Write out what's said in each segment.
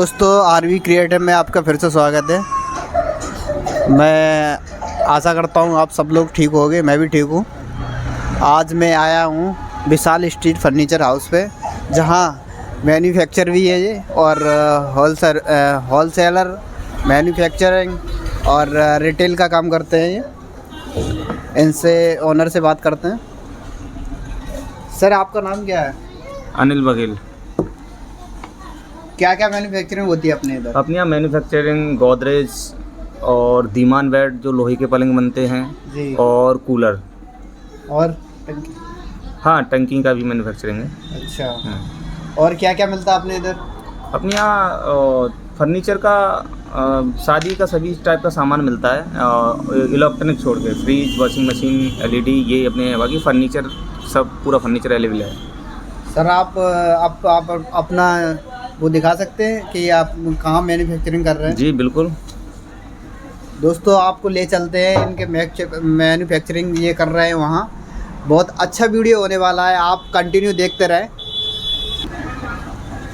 दोस्तों RV creative में आपका फिर से स्वागत है। मैं आशा करता हूँ आप सब लोग ठीक होंगे, मैं भी ठीक हूँ। आज मैं आया हूँ विशाल स्ट्रीट फर्नीचर हाउस पे, जहाँ मैन्युफैक्चर भी है ये और होलसेलर मैन्युफैक्चरिंग और रिटेल का काम करते हैं ये। इनसे ओनर से बात करते हैं। सर आपका नाम क्या है? अनिल बघेल। क्या क्या मैन्युफैक्चरिंग होती है अपने इधर? अपने यहाँ मैन्युफैक्चरिंग गोदरेज और दीवान बेड जो लोहे के पलंग बनते हैं जी, और कूलर और टंकी। हाँ, टंकी का भी मैन्युफैक्चरिंग है। अच्छा, और क्या क्या मिलता है अपने इधर? अपने यहाँ फर्नीचर का शादी का सभी टाइप का सामान मिलता है, इलेक्ट्रॉनिक छोड़ के, फ्रिज, वॉशिंग मशीन, एलईडी, ये अपने बाकी फर्नीचर सब पूरा फर्नीचर अवेलेबल है। सर आप अपना वो दिखा सकते हैं कि आप कहाँ मैन्युफैक्चरिंग कर रहे हैं? जी बिल्कुल। दोस्तों आपको ले चलते हैं, इनके मैन्युफैक्चरिंग ये कर रहे हैं वहाँ। बहुत अच्छा वीडियो होने वाला है, आप कंटिन्यू देखते रहें।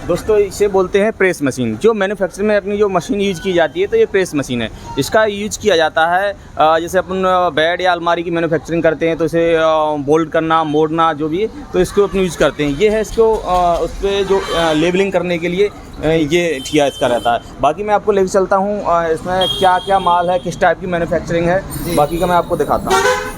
दोस्तों इसे बोलते हैं प्रेस मशीन। जो मैन्युफैक्चरिंग में अपनी जो मशीन यूज़ की जाती है तो ये प्रेस मशीन है। इसका यूज़ किया जाता है जैसे अपन बेड या अलमारी की मैन्युफैक्चरिंग करते हैं तो इसे बोल्ट करना, मोड़ना, जो भी, तो इसको अपन यूज़ करते हैं। ये है इसको उस पर जो लेबलिंग करने के लिए ये ठिया इसका रहता है। बाकी मैं आपको लेकर चलता हूँ इसमें क्या क्या माल है, किस टाइप की मैन्युफैक्चरिंग है, बाकी का मैं आपको दिखाता हूँ।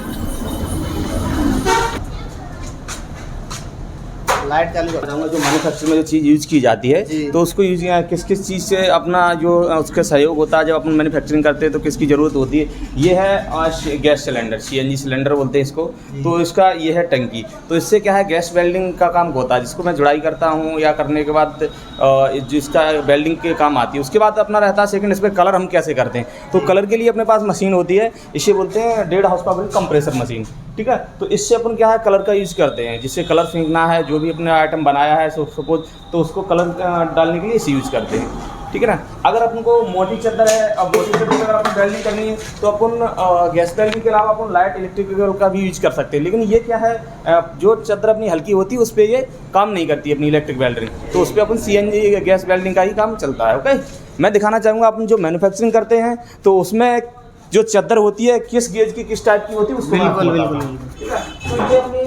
लाइट चालू कर। बताऊंगा जो मैन्युफैक्चरिंग में जो चीज़ यूज़ की जाती है तो उसको यूज़ किस किस चीज़ से अपना जो उसका सहयोग होता है। जब अपन मैन्युफैक्चरिंग करते हैं तो किसकी ज़रूरत होती है। ये है गैस सिलेंडर, सीएनजी सिलेंडर बोलते हैं इसको। तो इसका ये है टंकी। तो इससे क्या है, गैस वेल्डिंग का काम होता है, जिसको मैं जुड़ाई करता हूँ या करने के बाद जिसका वेल्डिंग के काम आती है। उसके बाद अपना रहता है सेकंड, इसमें कलर हम कैसे करते हैं। तो कलर के लिए अपने पास मशीन होती है, इसे बोलते हैं 1.5 हाउस पावर कंप्रेसर मशीन, ठीक है। तो इससे अपन क्या है, कलर का यूज़ करते हैं। जिससे कलर फेंकना है, जो भी अपने आइटम बनाया है सपोज, तो उसको कलर डालने के लिए इसे यूज़ करते हैं, ठीक है ना। अगर अपन को मोटी चादर है, अब मोटी चादर अगर अपन वेल्डिंग करनी है तो अपन गैस वेल्डिंग के अलावा अपन लाइट इलेक्ट्रिकल का भी यूज़ कर सकते हैं। लेकिन ये क्या है, जो चादर अपनी हल्की होती है उस पर ये काम नहीं करती अपनी इलेक्ट्रिक वेल्डिंग, तो उस पर अपन सीएनजी गैस वेल्डिंग का ही काम चलता है। ओके, मैं दिखाना चाहूँगा अपन जो मैन्युफैक्चरिंग करते हैं तो उसमें जो चादर होती है किस गेज की, किस टाइप की होती है उसको बिल्कुल। ठीक है, तो ये अपनी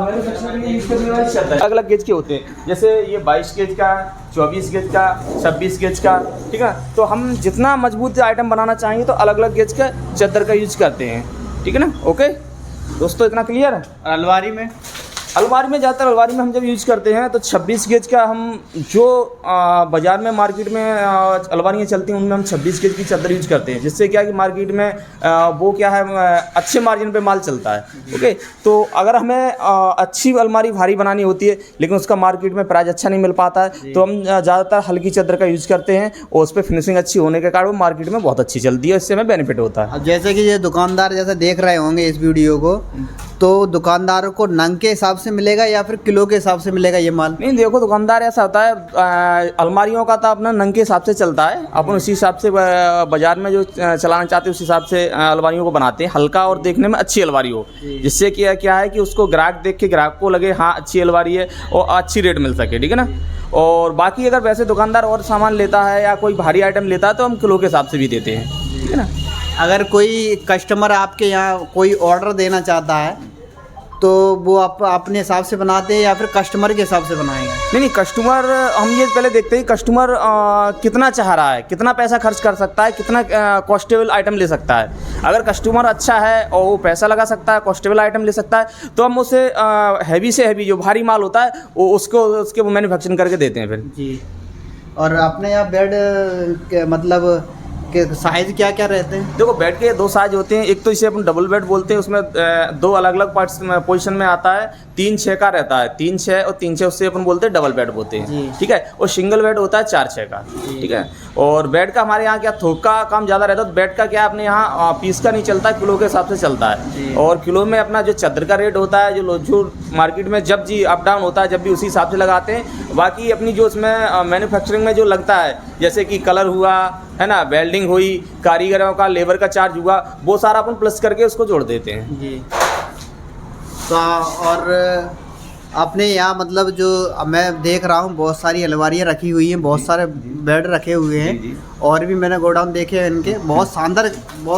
मैन्युफैक्चरिंग के लिए यूज़ करने वाली चादर अलग अलग गेज के होते हैं। जैसे ये 22 गेज का, 24 गेज का, 26 गेज का, ठीक है। तो हम जितना मजबूत आइटम बनाना चाहेंगे तो अलग अलग गेज का चादर का यूज़ करते हैं, ठीक है ना। ओके दोस्तों, इतना क्लियर है। अलमारी में ज़्यादातर अलमारी में हम जब यूज़ करते हैं तो 26 गेज का हम जो बाज़ार में मार्केट में अलमारियाँ चलती हैं उनमें हम 26 गेज की चादर यूज़ करते हैं। जिससे क्या है कि मार्केट में वो क्या है, अच्छे मार्जिन पे माल चलता है। ओके, तो अगर हमें अच्छी अलमारी भारी बनानी होती है लेकिन उसका मार्केट में प्राइस अच्छा नहीं मिल पाता है तो हम ज़्यादातर हल्की चादर का यूज़ करते हैं और उस पर फिनिशिंग अच्छी होने के कारण वो मार्केट में बहुत अच्छी चलती है, इससे हमें बेनिफिट होता है। अब जैसे कि ये दुकानदार जैसे देख रहे होंगे इस वीडियो को, तो दुकानदारों को नंग के हिसाब से मिलेगा या फिर किलो के हिसाब से मिलेगा ये माल? नहीं, देखो दुकानदार ऐसा होता है, अलमारियों का तो अपना नंग के हिसाब से चलता है। अपन उसी हिसाब से बाजार में जो चलाना चाहते हैं उस हिसाब से अलमारियों को बनाते हैं, हल्का और देखने में अच्छी अलमारी हो। जिससे क्या है कि उसको ग्राहक देख के ग्राहक को लगे हाँ अच्छी अलमारी है और अच्छी रेट मिल सके, ठीक है ना। और बाकी अगर वैसे दुकानदार और सामान लेता है या कोई भारी आइटम लेता है तो हम किलो के हिसाब से भी देते हैं, ठीक है ना। अगर कोई कस्टमर आपके यहाँ कोई ऑर्डर देना चाहता है तो वो आप अपने हिसाब से बनाते हैं या फिर कस्टमर के हिसाब से बनाएंगे? नहीं, कस्टमर हम ये पहले देखते हैं कस्टमर कितना चाह रहा है, कितना पैसा खर्च कर सकता है, कितना कॉस्टेबल आइटम ले सकता है। अगर कस्टमर अच्छा है और वो पैसा लगा सकता है, कॉस्टेबल आइटम ले सकता है तो हम उसे हैवी से हैवी जो भारी माल होता है वो उसके वो मैन्युफैक्चरिंग करके देते हैं फिर। जी। और अपने यहाँ बेड मतलब के साइज़ क्या क्या रहते हैं? देखो बेड के 2 साइज होते हैं। एक तो इसे अपन डबल बेड बोलते हैं, उसमें 2 अलग अलग पार्ट्स पोजीशन में आता है। 3-6 का रहता है, 3-6 और 3-6 उससे अपन बोलते हैं डबल बेड बोलते हैं, ठीक है। और सिंगल बेड होता है 4-6 का, ठीक है। और बेड का हमारे यहाँ क्या थोक का काम ज़्यादा रहता है, तो बेड का क्या अपने यहाँ पीस का नहीं चलता, किलो के हिसाब से चलता है। और किलो में अपना जो चादर का रेट होता है जो मार्केट में जब जी अप डाउन होता है जब भी उसी हिसाब से लगाते हैं। बाकी अपनी जो उसमें मैन्युफैक्चरिंग में जो लगता है जैसे कि कलर हुआ है ना, वेल्डिंग हुई, कारीगरों का लेबर का चार्ज हुआ, वो सारा अपन प्लस करके उसको जोड़ देते हैं। जी। तो और आपने यहाँ मतलब जो मैं देख रहा हूँ बहुत सारी अलमारियाँ रखी हुई हैं, बहुत सारे बेड रखे हुए हैं। जी। और भी मैंने गोडाउन देखे हैं इनके, बहुत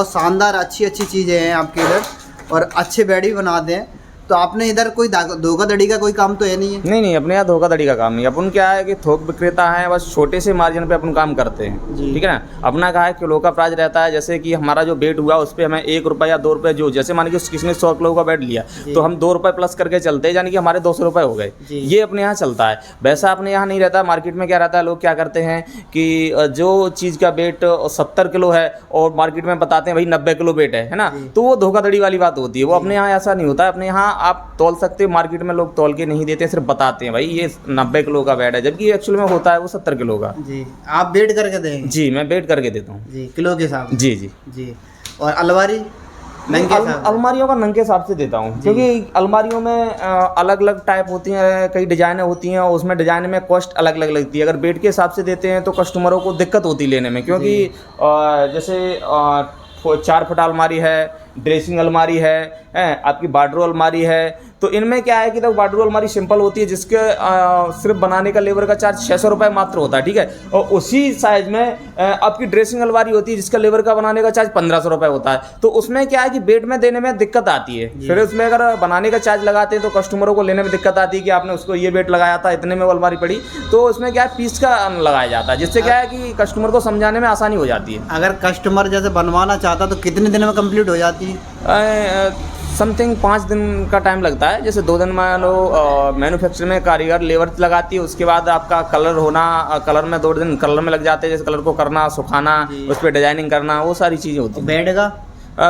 शानदार अच्छी अच्छी चीज़ें हैं आपके इधर, और अच्छे बेड भी बनाते हैं। तो आपने इधर कोई धोखाधड़ी का कोई काम तो है नहीं है? नहीं, अपने यहाँ धोखाधड़ी का काम नहीं। अपन क्या है कि थोक विक्रेता है, बस छोटे से मार्जिन पे अपन काम करते हैं, जी। ठीक है ना। अपना क्या है किलो का प्राइस रहता है, जैसे कि हमारा जो बेड हुआ उस पर हमें 1 रुपये या 2 रुपये, जो जैसे मान के किसी ने 100 किलो का बेड लिया तो हम 2 रुपये प्लस करके चलते हैं, यानी कि हमारे 200 रुपये हो गए। ये अपने यहाँ चलता है। वैसा अपने यहाँ नहीं रहता। मार्केट में क्या रहता है, लोग क्या करते हैं कि जो चीज़ का वेट 70 किलो है और मार्केट में बताते हैं भाई 90 किलो वेट है ना, तो वो धोखाधड़ी वाली बात होती है। वो अपने यहाँ ऐसा नहीं होता है। अपने यहाँ आप तौल सकते, मार्केट में लोग तौल के नहीं देते, सिर्फ बताते हैं भाई ये 90 किलो का बेड है, जबकि एक्चुअल में होता है वो 70 किलो का। जी, आप वेट करके देंगे? जी, मैं वेट करके देता हूँ जी, किलो के हिसाब से? जी जी जी। और अलमारी अलमारियों का नंगे हिसाब से देता हूँ, क्योंकि अलमारियों में अलग अलग टाइप होती हैं, कई डिजाइनें होती हैं, और उसमें डिजाइन में कॉस्ट अलग अलग लगती है। अगर बेड के हिसाब से देते हैं तो कस्टमरों को दिक्कत होती है लेने में, क्योंकि जैसे 4 फुट अलमारी है, ड्रेसिंग अलमारी है, आपकी बार्डरो अलमारी है। तो इनमें क्या है कि तो बार्डरो अलमारी सिंपल होती है, जिसके सिर्फ बनाने का लेबर का चार्ज 600 रुपये मात्र होता है, ठीक है। और उसी साइज में आपकी ड्रेसिंग अलमारी होती है, जिसका लेबर का बनाने का चार्ज 1500 रुपये होता है। तो उसमें क्या है कि बेड में देने में दिक्कत आती है। फिर उसमें अगर बनाने का चार्ज लगाते हैं तो कस्टमरों को लेने में दिक्कत आती है कि आपने उसको ये बेड लगाया था, इतने में वो अलमारी पड़ी। तो उसमें क्या है, पीस का लगाया जाता है, जिससे क्या है कि कस्टमर को समझाने में आसानी हो जाती है। अगर कस्टमर जैसे बनवाना चाहता तो कितने दिन में कंप्लीट हो जाती है? समथिंग 5 दिन का टाइम लगता है। जैसे 2 दिन मान लो मैन्युफैक्चर में कारीगर लेबर लगाती है, उसके बाद आपका कलर होना, कलर में 2 दिन कलर में लग जाते हैं, जैसे कलर को करना, सुखाना, उस पर डिजाइनिंग करना, वो सारी चीज़ें होती हैं।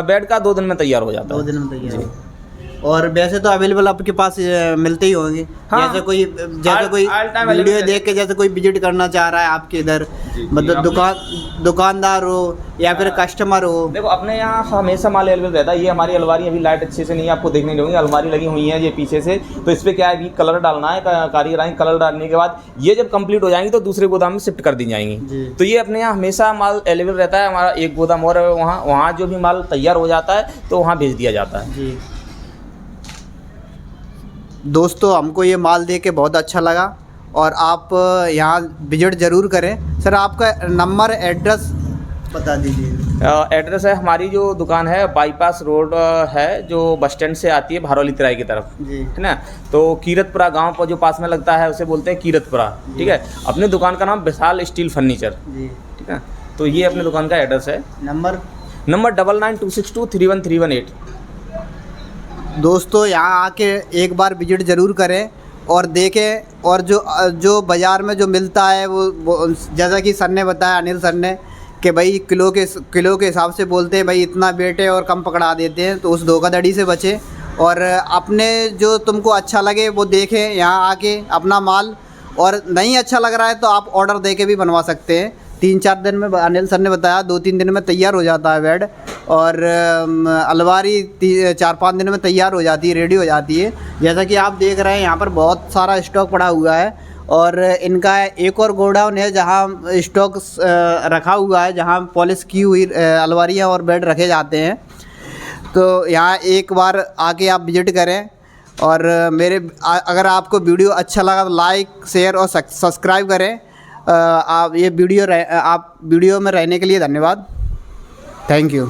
बेड का 2 दिन में तैयार हो जाता है। 2 दिन में तैयार। और वैसे तो अवेलेबल आपके पास मिलते ही होंगे। हाँ। जैसे कोई वीडियो देख के जैसे कोई विजिट करना चाह रहा है आपके इधर, मतलब दुकानदार हो या फिर कस्टमर हो। देखो अपने यहाँ हमेशा माल अवेलेबल रहता है। ये हमारी अलमारी अभी लाइट अच्छे से नहीं है, आपको देखने होंगी, अलमारी लगी हुई है ये पीछे से। तो इस पर क्या है, कलर डालना है, कारीगर आएंगे, कलर डालने के बाद ये जब कंप्लीट हो जाएंगी तो दूसरे गोदाम में शिफ्ट कर दी जाएंगी। तो ये अपने यहाँ हमेशा माल अवेलेबल रहता है। हमारा एक गोदाम और वहाँ जो भी माल तैयार हो जाता है तो वहाँ भेज दिया जाता है। जी दोस्तों, हमको ये माल देख के बहुत अच्छा लगा और आप यहाँ विजिट ज़रूर करें। सर आपका नंबर एड्रेस बता दीजिए। एड्रेस है, हमारी जो दुकान है बाईपास रोड है, जो बस स्टैंड से आती है भारौली तराई की तरफ, है ना। तो कीरतपुरा गांव पर जो पास में लगता है उसे बोलते हैं कीरतपुरा, ठीक है। अपने दुकान का नाम विशाल स्टील फर्नीचर, ठीक है। तो ये अपने दुकान का एड्रेस है। नंबर 9926231318। दोस्तों यहाँ आके एक बार विजिट ज़रूर करें और देखें। और जो बाज़ार में जो मिलता है वो जैसा कि सर ने बताया, अनिल सर ने, कि भाई किलो के हिसाब से बोलते हैं भाई इतना वेट है और कम पकड़ा देते हैं। तो उस धोखाधड़ी से बचें और अपने जो तुमको अच्छा लगे वो देखें यहाँ आके अपना माल। और नहीं अच्छा लग रहा है तो आप ऑर्डर दे के भी बनवा सकते हैं। 3-4 दिन में, अनिल सर ने बताया 2-3 दिन में तैयार हो जाता है बेड। और अलमारी 4-5 दिन में तैयार हो जाती है, रेडी हो जाती है। जैसा कि आप देख रहे हैं यहाँ पर बहुत सारा स्टॉक पड़ा हुआ है। और इनका एक और गोडाउन है जहाँ स्टॉक रखा हुआ है, जहाँ पॉलिश की हुई अलमारियाँ और बेड रखे जाते हैं। तो यहाँ एक बार आके आप विजिट करें। और अगर आपको वीडियो अच्छा लगा तो लाइक, शेयर और सब्सक्राइब करें। आप वीडियो में रहने के लिए धन्यवाद। Thank you.